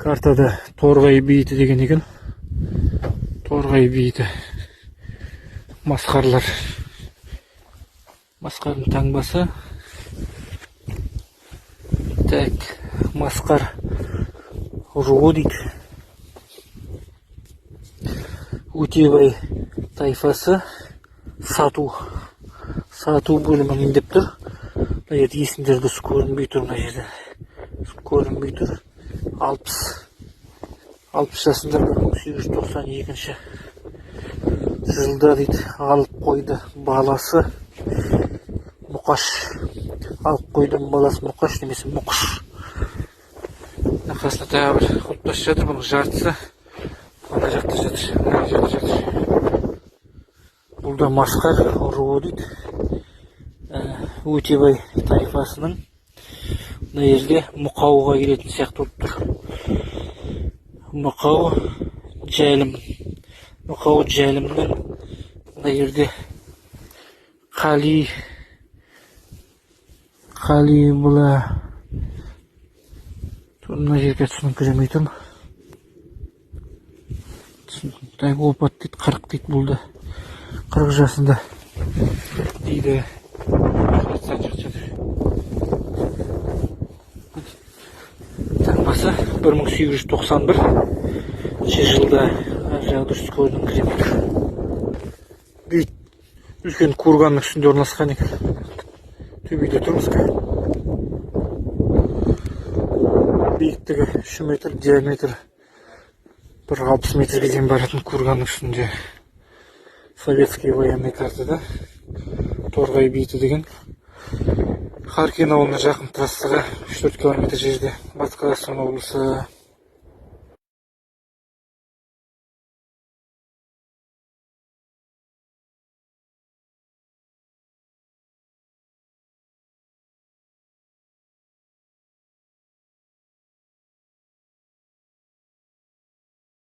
Картада Торғай бейіті деген екен. Торғай бейіті. Масқарлар. Масқардың таңбасы. Так, масқар руы дейді. Өтебай тайфасы. Сату бөлімін деп тұр. Мына жерде есімдерді көрінбей тұр. Мына жерде көрінбей тұр. 60 жасында 1892 жылда дейді алып қойды баласы Мұқаш. Алып қойдың баласы Мұқаш немесе Мұқыш. Қасында тағы бір құлпытас жатыр, бұның жартысы ана жақта жатыр. Бұл да масқар руы дейді. Өтебай тайфасының. Мына жерде мұқауға келетін сияқты болып тұр. Мұқау жәлімнің мына жерде қали бұла мына жерге түсінкіремей тұрмын. Опат дейді, 40 дейді, бұл да 40 жасында дейді. Таңбасы 1891 жылда дұрыс көрініңкіремей тұр. Бейт үлкен курганның үстінде орналасқан екен. Төбеде тұрмыз. Биіктігі 3 метр, диаметр 160 метрге дейін баратын курганның үстінде. Советский военный картада Торғай бейіті деген. Харкин ауылына жақын трассаға 3-4 километр жерде. Батыс Қазақстан облысы.